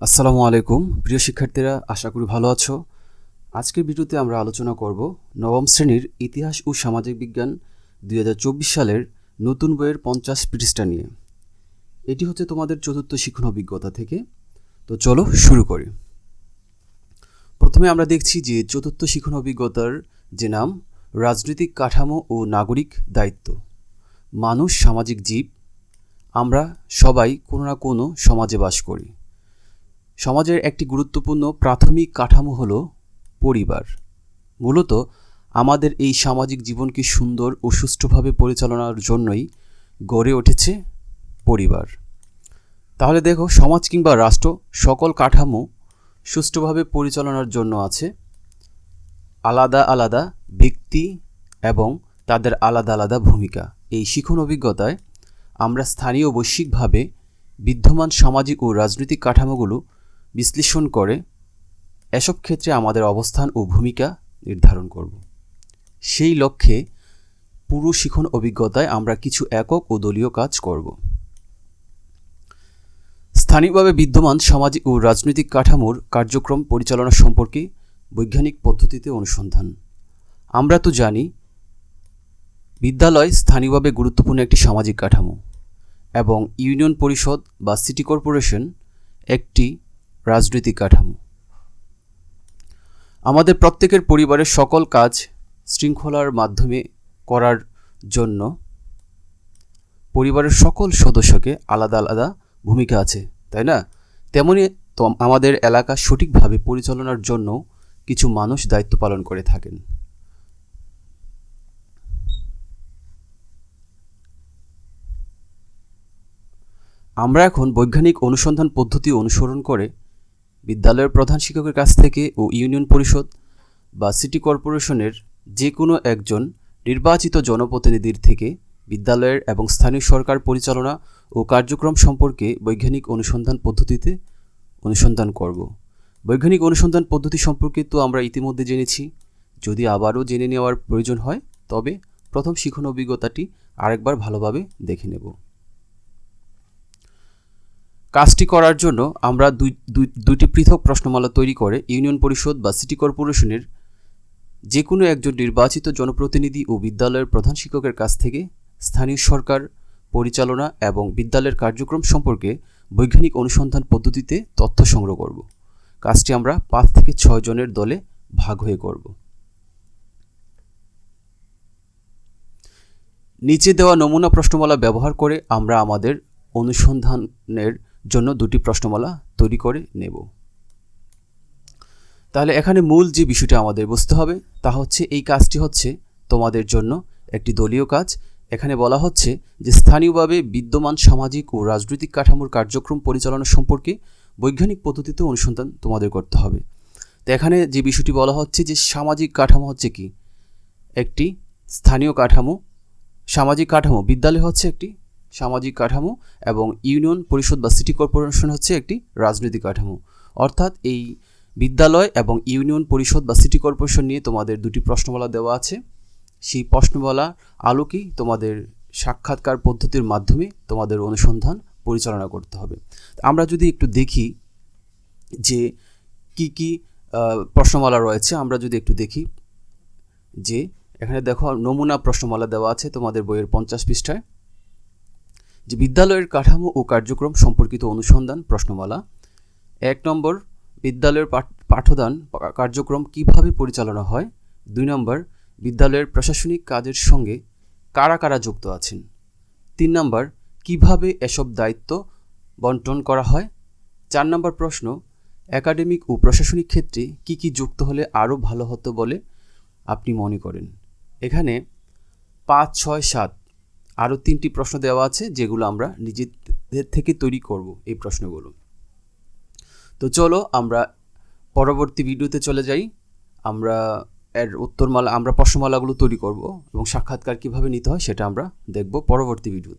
আসসালামু আলাইকুম প্রিয় শিক্ষার্থীরা, আশা করি ভালো আছো। আজকের ভিডিওতে আমরা আলোচনা করব নবম শ্রেণীর ইতিহাস ও সামাজিক বিজ্ঞান 2024 সালের নতুন বইয়ের 50 পৃষ্ঠা নিয়ে। এটি হচ্ছে তোমাদের চতুর্থ শিক্ষণ অভিজ্ঞতা থেকে। তো চলো শুরু করি। প্রথমে আমরা দেখছি যে চতুর্থ শিক্ষণ অভিজ্ঞতার যে নাম রাজনৈতিক কাঠামো ও নাগরিক দায়িত্ব। মানুষ সামাজিক জীব, আমরা সবাই কোনো না কোনো সমাজে বাস করি। সমাজের একটি গুরুত্বপূর্ণ প্রাথমিক কাঠামো হলো পরিবার। মূলত আমাদের এই সামাজিক জীবনকে সুন্দর ও সুষ্ঠুভাবে পরিচালনার জন্যই গড়ে উঠেছে পরিবার। তাহলে দেখো, সমাজ কিংবা রাষ্ট্র সকল কাঠামো সুষ্ঠুভাবে পরিচালনার জন্য আছে আলাদা আলাদা ব্যক্তি এবং তাদের আলাদা আলাদা ভূমিকা। এই শিক্ষণ অভিজ্ঞতায় আমরা স্থানীয় বৈশ্বিকভাবে বিদ্যমান সামাজিক ও রাজনৈতিক কাঠামোগুলো বিশ্লেষণ করে এসব ক্ষেত্রে আমাদের অবস্থান ও ভূমিকা নির্ধারণ করব। সেই লক্ষ্যে পুরো শিক্ষণ অভিজ্ঞতায় আমরা কিছু একক ও দলীয় কাজ করব। স্থানীয়ভাবে বিদ্যমান সামাজিক ও রাজনৈতিক কাঠামোর কার্যক্রম পরিচালনা সম্পর্কে বৈজ্ঞানিক পদ্ধতিতে অনুসন্ধান। আমরা তো জানি বিদ্যালয় স্থানীয়ভাবে গুরুত্বপূর্ণ একটি সামাজিক কাঠামো এবং ইউনিয়ন পরিষদ বা সিটি কর্পোরেশন একটি রাজনৈতিক কাঠামো। আমাদের প্রত্যেকের পরিবারের সকল কাজ শৃঙ্খলার মাধ্যমে করার জন্য পরিবারের সকল সদস্যকে আলাদা আলাদা ভূমিকা আছে, তাই না? তেমনি আমাদের এলাকা সঠিকভাবে পরিচালনার জন্য কিছু মানুষ দায়িত্ব পালন করে থাকেন। আমরা এখন বৈজ্ঞানিক অনুসন্ধান পদ্ধতি অনুসরণ করে বিদ্যালয়ের প্রধান শিক্ষকের কাছ থেকে ও ইউনিয়ন পরিষদ বা সিটি কর্পোরেশনের যে কোনো একজন নির্বাচিত জনপ্রতিনিধির থেকে বিদ্যালয়ের এবং স্থানীয় সরকার পরিচালনা ও কার্যক্রম সম্পর্কে বৈজ্ঞানিক অনুসন্ধান পদ্ধতিতে অনুসন্ধান করব। বৈজ্ঞানিক অনুসন্ধান পদ্ধতি সম্পর্কে তো আমরা ইতিমধ্যে জেনেছি। যদি আবারও জেনে নেওয়ার প্রয়োজন হয় তবে প্রথম শিক্ষণ অভিজ্ঞতাটি আরেকবার ভালোভাবে দেখে নেব। কাজটি করার জন্য আমরা দুইটি পৃথক প্রশ্নমালা তৈরি করে ইউনিয়ন পরিষদ বা সিটি কর্পোরেশনের যে কোনো একজন নির্বাচিত জনপ্রতিনিধি ও বিদ্যালয়ের প্রধান শিক্ষকের কাছ থেকে স্থানীয় সরকার পরিচালনা এবং বিদ্যালয়ের কার্যক্রম সম্পর্কে বৈজ্ঞানিক অনুসন্ধান পদ্ধতিতে তথ্য সংগ্রহ করব। কাজটি আমরা 5 থেকে 6 জনের দলে ভাগ হয়ে করব। নিচে দেওয়া নমুনা প্রশ্নমালা ব্যবহার করে আমরা আমাদের অনুসন্ধানের জন্য দুটি প্রশ্নমালা তৈরি করে নেব। তাহলে এখানে মূল যে বিষয়টা আমাদের বুঝতে হবে তা হচ্ছে এই কাজটি হচ্ছে তোমাদের জন্য একটি দলীয় কাজ। এখানে বলা হচ্ছে যে স্থানীয়ভাবে বিদ্যমান সামাজিক ও রাজনৈতিক কাঠামোর কার্যক্রম পরিচালনা সম্পর্কে বৈজ্ঞানিক পদ্ধতিতে অনুসন্ধান তোমাদের করতে হবে। তো এখানে যে বিষয়টি বলা হচ্ছে যে সামাজিক কাঠামো হচ্ছে কি একটি স্থানীয় কাঠামো, সামাজিক কাঠামো বিদ্যালয় হচ্ছে একটি সামাজিক কাঠামো এবং ইউনিয়ন পরিষদ বা সিটি কর্পোরেশন হচ্ছে একটি রাজনৈতিক কাঠামো। অর্থাৎ এই বিদ্যালয় এবং ইউনিয়ন পরিষদ বা সিটি কর্পোরেশন নিয়ে তোমাদের দুটি প্রশ্নমালা দেওয়া আছে। সেই প্রশ্নমালা আলোকেই তোমাদের সাক্ষাৎকার পদ্ধতির মাধ্যমে তোমাদের অনুসন্ধান পরিচালনা করতে হবে। আমরা যদি একটু দেখি যে কি কি প্রশ্নমালা রয়েছে, আমরা যদি একটু দেখি যে এখানে দেখো নমুনা প্রশ্নমালা দেওয়া আছে তোমাদের বইয়ের 50 পৃষ্ঠায়। যে বিদ্যালয়ের কাঠামো ও কার্যক্রম সম্পর্কিত অনুসন্ধান প্রশ্নমালা। 1 নম্বর, বিদ্যালয়ের পাঠদান কার্যক্রম কিভাবে পরিচালনা হয়। 2 নম্বর, বিদ্যালয়ের প্রশাসনিক কাজের সঙ্গে কারা কারা যুক্ত আছেন। 3 নম্বর, কিভাবে এসব দায়িত্ব বন্টন করা হয়। 4 নম্বর প্রশ্ন, একাডেমিক ও প্রশাসনিক ক্ষেত্রে কি কি যুক্ত হলে আরও ভালো হতো বলে আপনি মনে করেন। এখানে 5, 6, 7 আরও 3টি প্রশ্ন দেওয়া আছে যেগুলো আমরা নিজেদের থেকে তৈরি করব এই প্রশ্নগুলো। তো চলো আমরা পরবর্তী ভিডিওতে চলে যাই। আমরা প্রশ্নমালাগুলো তৈরি করব এবং সাক্ষাৎকার কিভাবে নিতে হয় সেটা আমরা দেখব পরবর্তী ভিডিওতে।